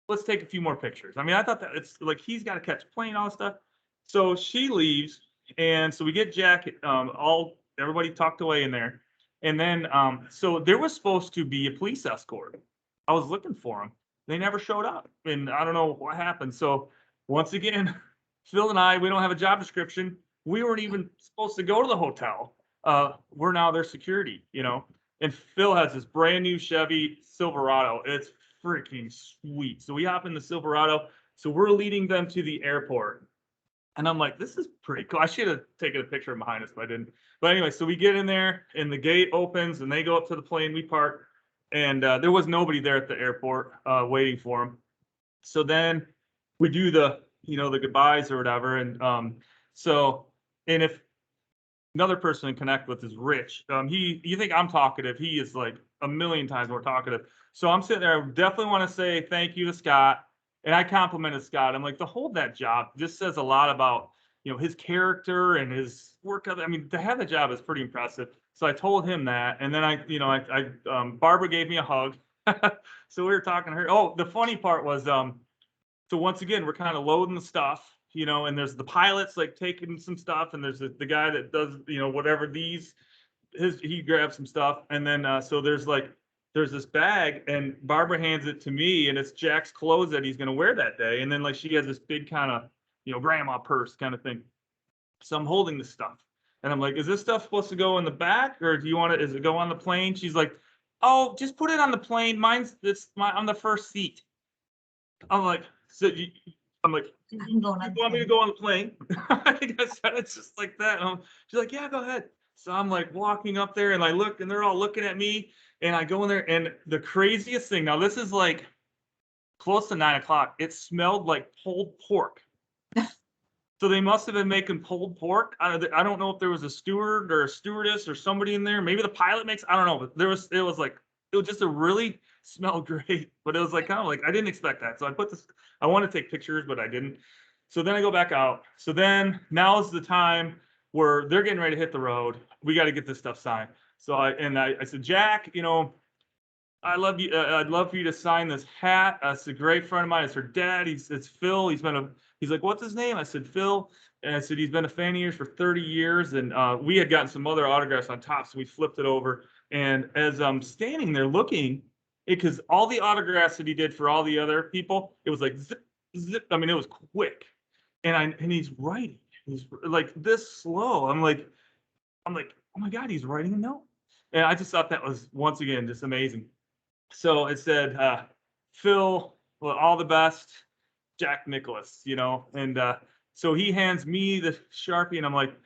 Let's take a few more pictures. I mean, I thought that it's like he's got to catch a plane, all that stuff. So she leaves, and so we get Jack, everybody tucked away in there. And then, so there was supposed to be a police escort. I was looking for him. They never showed up, and I don't know what happened. So once again, Phil and I, we don't have a job description. We weren't even supposed to go to the hotel. We're now their security, And Phil has this brand new Chevy Silverado. It's freaking sweet. So we hop in the Silverado. So we're leading them to the airport. And I'm like, this is pretty cool. I should have taken a picture behind us, but I didn't. But anyway, so we get in there and the gate opens and they go up to the plane. We park and there was nobody there at the airport waiting for them. So then we do the goodbyes or whatever. And and if another person to connect with is Rich, you think I'm talkative. He is like a million times more talkative. So I'm sitting there. I definitely want to say thank you to Scott. And I complimented Scott. I'm like, to hold that job just says a lot about, his character and his work. I mean, to have the job is pretty impressive. So I told him that. And then Barbara gave me a hug. So we were talking to her. Oh, the funny part was, so once again, we're kind of loading the stuff, and there's the pilots like taking some stuff. And there's the guy that does, whatever he grabs some stuff. And then, so there's this bag and Barbara hands it to me and it's Jack's clothes that he's going to wear that day. And then like she has this big kind of, grandma purse kind of thing. So I'm holding this stuff and I'm like, is this stuff supposed to go in the back or does it go on the plane? She's like, oh, just put it on the plane. On the first seat. I'm like, you want me to go on the plane? I think I said it's just like that. She's like, yeah, go ahead. So I'm like walking up there and I look and they're all looking at me. And I go in there and the craziest thing, now this is like close to 9 o'clock. It smelled like pulled pork. So they must have been making pulled pork. I don't know if there was a steward or a stewardess or somebody in there. Maybe the pilot I don't know, but it was just a really smelled great, but it was like kind of like I didn't expect that. So I want to take pictures, but I didn't. So then I go back out. So then now's the time where they're getting ready to hit the road. We got to get this stuff signed. So I said, Jack, I love you. I'd love for you to sign this hat. It's a great friend of mine. It's her dad. It's Phil. He's like, what's his name? I said, Phil. And I said, he's been a fan of yours for 30 years. And we had gotten some other autographs on top. So we flipped it over. And as I'm standing there looking, because all the autographs that he did for all the other people, it was like zip, zip. I mean, it was quick. And he's writing. He's like this slow. I'm like, oh my God, he's writing a note. And I just thought that was, once again, just amazing. So it said, Phil, well, all the best, Jack Nicklaus, and so he hands me the Sharpie and I'm like,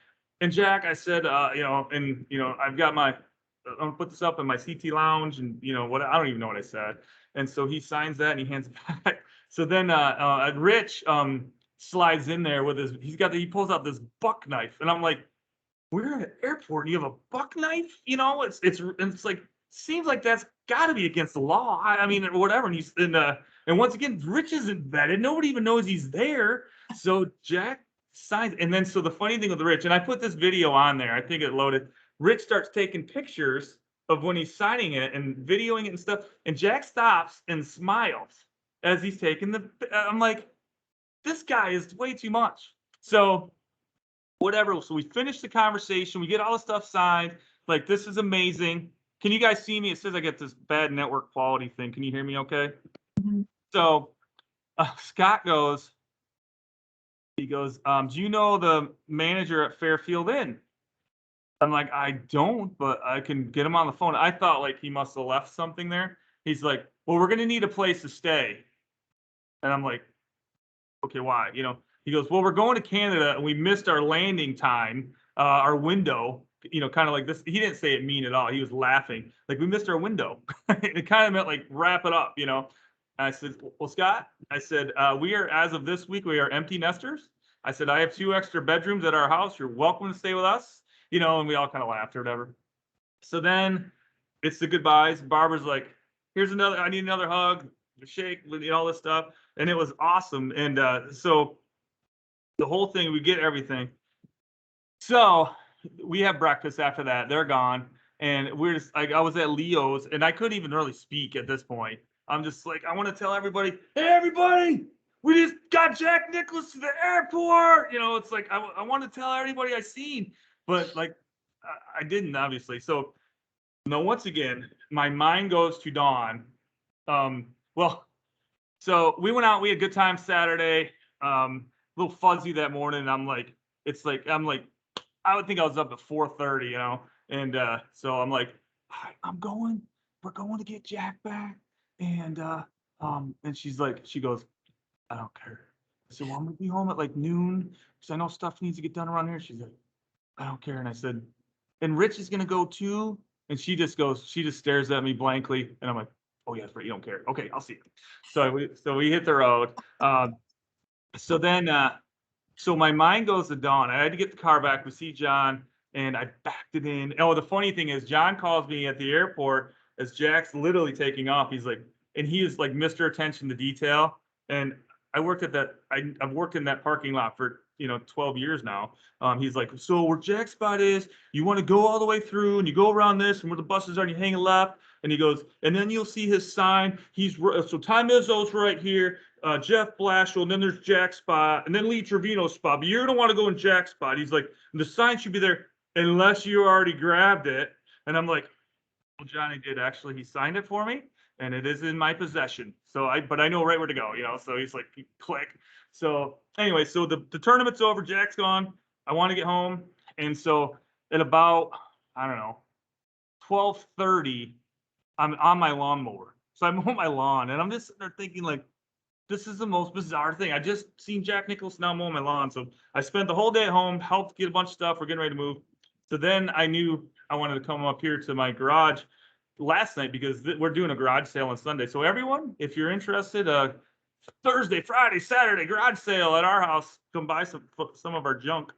and Jack, I said, I've got I'm gonna put this up in my CT lounge and, what, I don't even know what I said. And so he signs that and he hands it back. So then Rich slides in there with he pulls out this buck knife and I'm like, we're at an airport and you have a buck knife, it's like, seems like that's got to be against the law. I mean, whatever. And once again, Rich isn't vetted. Nobody even knows he's there. So Jack signs. And then, so the funny thing with Rich, and I put this video on there, I think it loaded. Rich starts taking pictures of when he's signing it and videoing it and stuff. And Jack stops and smiles as he's taking I'm like, this guy is way too much. So whatever. So we finish the conversation. We get all the stuff signed. Like, this is amazing. Can you guys see me? It says I get this bad network quality thing. Can you hear me okay? Mm-hmm. So Scott goes, do you know the manager at Fairfield Inn? I'm like, I don't, but I can get him on the phone. I thought like he must have left something there. He's like, well, we're going to need a place to stay. And I'm like, okay, why? He goes, well, we're going to Canada and we missed our landing time. our window, kind of like this. He didn't say it mean at all. He was laughing. Like, we missed our window. It kind of meant like, wrap it up. I said, well, Scott, I said, we are, as of this week, we are empty nesters. I said, I have 2 extra bedrooms at our house. You're welcome to stay with us, and we all kind of laughed or whatever. So then it's the goodbyes. Barbara's like, here's another, I need another hug, shake, all this stuff. And it was awesome. And so the whole thing, we get everything. So we have breakfast after that. They're gone. And we're just like, I was at Leo's and I couldn't even really speak at this point. I'm just like, I want to tell everybody, hey, everybody, we just got Jack Nicklaus to the airport. It's like, I want to tell everybody I seen, but like, I didn't, obviously. So, once again, my mind goes to Dawn. Well, so we went out, we had a good time Saturday, a little fuzzy that morning. And I would think I was up at 4:30, and so I'm like, we're going to get Jack back. And she goes, I don't care. I said, well, I'm gonna be home at like noon because I know stuff needs to get done around here. She's like, I don't care. And I said, and Rich is gonna go too. And she just stares at me blankly. And I'm like, oh yeah, you don't care. Okay, I'll see you. So we hit the road. So my mind goes to Dawn. I had to get the car back. We see John, and I backed it in. Oh, the funny thing is, John calls me at the airport as Jack's literally taking off. He's like, and he is like Mr. Attention to Detail. And I've worked in that parking lot for 12 years now. He's like, so where Jack's spot is, you want to go all the way through and you go around this and where the buses are and you hang a left. And he goes, and then you'll see his sign. So Ty Mizzo's right here, Jeff Blashill, and then there's Jack's spot, and then Lee Trevino's spot. But you're gonna want to go in Jack's spot. He's like, the sign should be there unless you already grabbed it. And I'm like, well, Johnny did actually. He signed it for me, and it is in my possession. But I know right where to go, So he's like, click. So anyway, so the tournament's over. Jack's gone. I want to get home, and so at about, I don't know, 12:30, I'm on my lawnmower. So I'm on my lawn, and I'm just sitting there thinking, like, this is the most bizarre thing. I just seen Jack Nicklaus, now mowing my lawn. So I spent the whole day at home, helped get a bunch of stuff. We're getting ready to move. So then I knew I wanted to come up here to my garage last night because we're doing a garage sale on Sunday. So everyone, if you're interested, Thursday, Friday, Saturday garage sale at our house, come buy some of our junk.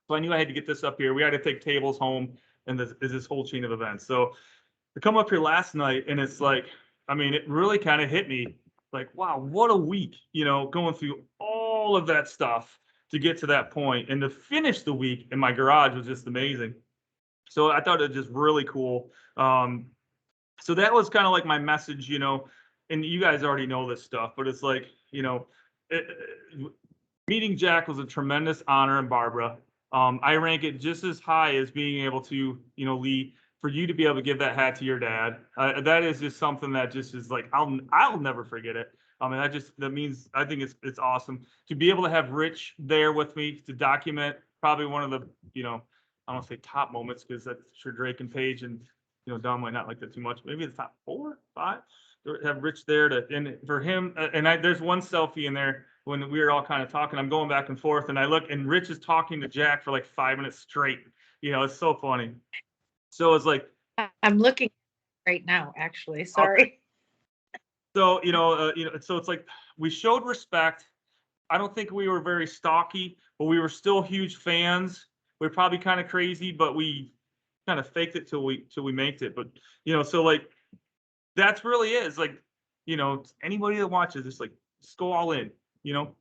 So I knew I had to get this up here. We had to take tables home, and this whole chain of events. So to come up here last night, and it's like, I mean, it really kind of hit me like, wow, what a week, going through all of that stuff to get to that point, and to finish the week in my garage was just amazing. So I thought it was just really cool. So that was kind of like my message, and you guys already know this stuff, but it's like, meeting Jack was a tremendous honor, and Barbara. I rank it just as high as being able to, Lee, for you to be able to give that hat to your dad. That is just something that just is like, I'll never forget it. I mean, that means, I think it's awesome to be able to have Rich there with me to document probably one of the, I don't want to say top moments, because that's sure Drake and Paige and, Don might not like that too much. Maybe the top 4, 5, have Rich there and for him. There's one selfie in there when we were all kind of talking. I'm going back and forth, and I look, and Rich is talking to Jack for like 5 minutes straight. It's so funny. So it's like, I'm looking right now, actually. Sorry. So, so it's like we showed respect. I don't think we were very stocky, but we were still huge fans. We're probably kind of crazy, but we kind of faked it till we made it. But, so like, that's really is like, anybody that watches, just like, just go all in,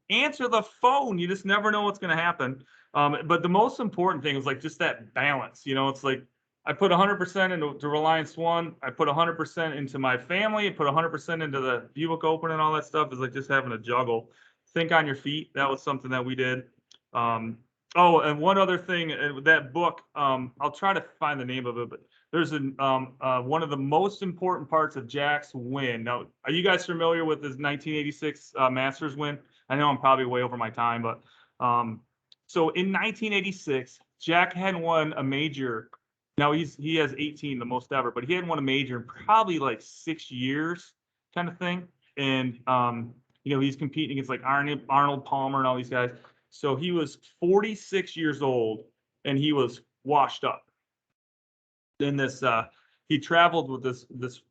answer the phone. You just never know what's going to happen. But the most important thing is like just that balance, it's like, I put 100% into Reliance One. I put 100% into my family. I put 100% into the Buick Open and all that stuff. Is like just having a juggle. Think on your feet. That was something that we did. Oh, and one other thing, that book, I'll try to find the name of it, but there's one of the most important parts of Jack's win. Now, are you guys familiar with his 1986 Masters win? I know I'm probably way over my time, but so in 1986, Jack had won a major. Now he has 18, the most ever, but he hadn't won a major in probably like 6 years, kind of thing. And he's competing against like Arnold Palmer and all these guys. So he was 46 years old, and he was washed up. Then he traveled with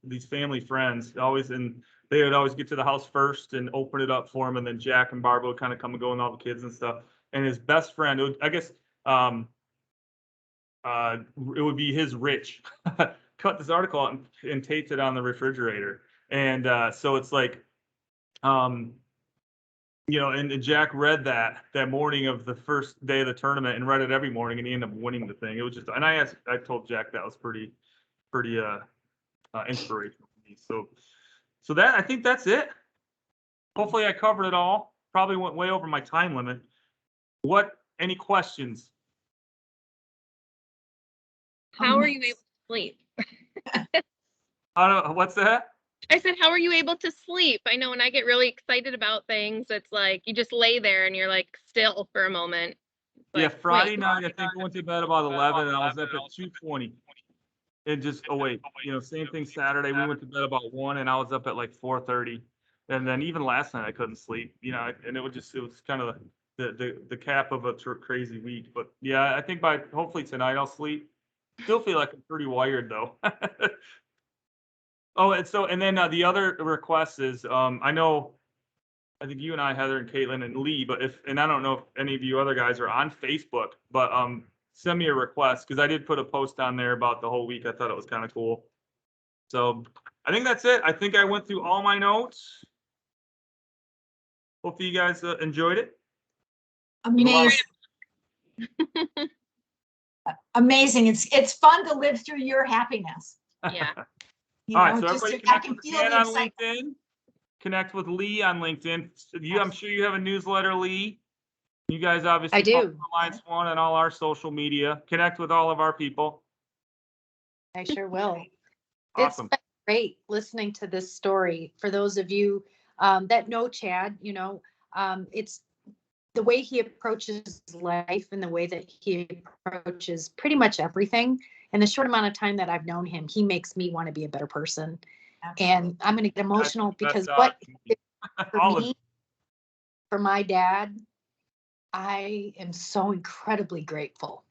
these family friends always, and they would always get to the house first and open it up for him, and then Jack and Barbara would kind of come and go, and all the kids and stuff. And his best friend, I guess, it would be his Rich, cut this article out and taped it on the refrigerator. And so it's like, you know, and Jack read that morning of the first day of the tournament and read it every morning, and he ended up winning the thing. It was just, and I told Jack that was pretty inspirational for me. So that, I think that's it. Hopefully I covered it all. Probably went way over my time limit. Any questions? How are you able to sleep? What's that? I said, how are you able to sleep? I know when I get really excited about things, it's like you just lay there and you're like still for a moment. Yeah, Like, Friday wait. night, I think I went to bed about 11 and I was up at 2:20. And just, oh wait, you know, same thing Saturday. We went to bed about 1 and I was up at like 4:30. And then even last night I couldn't sleep, you know, and it was kind of the cap of a crazy week. But yeah, I think hopefully tonight I'll sleep. Still feel like I'm pretty wired though. Oh, and then the other request is, I think you and I, Heather and Caitlin and Lee, and I don't know if any of you other guys are on Facebook, but send me a request, because I did put a post on there about the whole week. I thought it was kind of cool. So I think that's it. I think I went through all my notes. Hopefully you guys enjoyed it. Amazing. Amazing. It's fun to live through your happiness. Yeah. You All right, know, so just everybody I connect can with feel Dan the on excitement. LinkedIn. Connect with Lee on LinkedIn. I'm sure you have a newsletter, Lee. You guys obviously I do. follow Alliance One and all our social media. Connect with all of our people. I sure will. Awesome. It's been great listening to this story. For those of you that know Chad, you know, it's the way he approaches life and the way that he approaches pretty much everything. In the short amount of time that I've known him, he makes me want to be a better person. And I'm going to get emotional because what he did for me, for my dad, I am so incredibly grateful.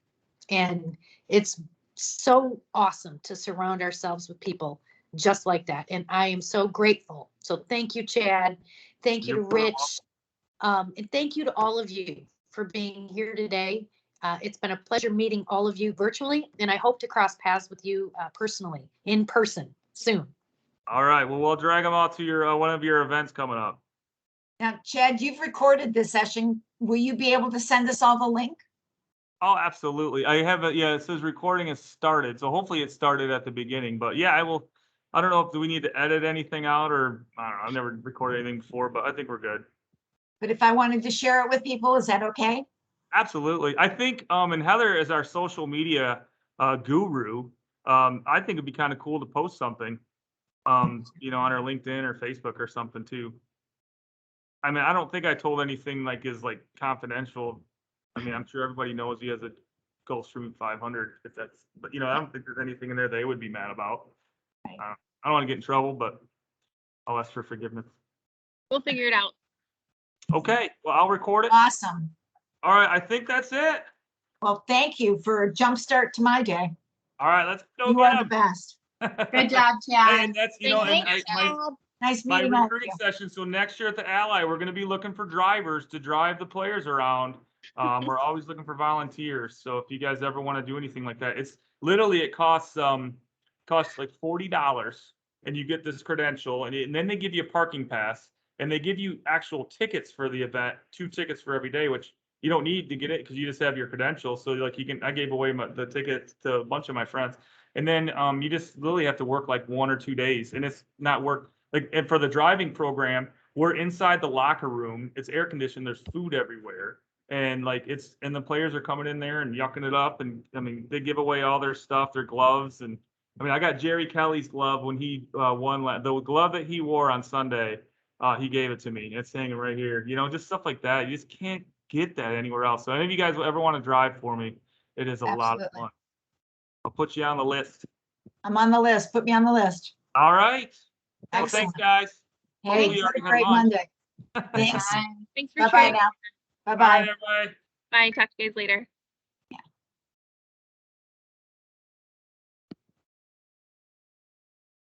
And it's so awesome to surround ourselves with people just like that. And I am so grateful. So thank you, Chad. Thank you to Rich. And thank you to all of you for being here today. It's been a pleasure meeting all of you virtually, and I hope to cross paths with you personally, in person, soon. All right. Well, we'll drag them out to your one of your events coming up. Now, Chad, you've recorded this session. Will you be able to send us all the link? Oh, absolutely. I have it. Yeah, it says recording has started. So hopefully it started at the beginning. But yeah, I will. I don't know if we need to edit anything out, or I don't know. I've never recorded anything before, but I think we're good. But if I wanted to share it with people, is that okay? Absolutely. I think, and Heather is our social media guru. I think it'd be kind of cool to post something, you know, on our LinkedIn or Facebook or something too. I mean, I don't think I told anything is confidential. I mean, I'm sure everybody knows he has a Gulfstream 500. But you know, I don't think there's anything in there they would be mad about. I don't want to get in trouble, but I'll ask for forgiveness. We'll figure it out. Okay. Well, I'll record it. Awesome. All right. I think that's it. Well, thank you for a jump start to my day. All right. Let's go You get are the him. best. Good job, Chad. And that's, you know, and Nice my meeting all of recruiting you. session. So next year at the Ally, we're going to be looking for drivers to drive the players around. We're always looking for volunteers. So if you guys ever want to do anything like that, it's literally, it costs like $40, and you get this credential, and then they give you a parking pass, and they give you actual tickets for the event, 2 tickets for every day, which you don't need to get it because you just have your credential. So like I gave away the tickets to a bunch of my friends. And then you just literally have to work like 1 or 2 days, and it's not work. And for the driving program, we're inside the locker room. It's air conditioned. There's food everywhere. And and the players are coming in there and yucking it up. And I mean, they give away all their stuff, their gloves. And I mean, I got Jerry Kelly's glove when he won. The glove that he wore on Sunday, he gave it to me. It's hanging right here. You know, just stuff like that. You just can't get that anywhere else. So any of you guys will ever want to drive for me, it is a lot of fun. I'll put you on the list. I'm on the list. Put me on the list. All right. Well, Excellent. thanks, guys. Hey, Hopefully you have a already had great lunch. Monday. Thanks. Thanks for Bye-bye sharing. now. All Bye-bye. right, everybody. Bye. Talk to you guys later.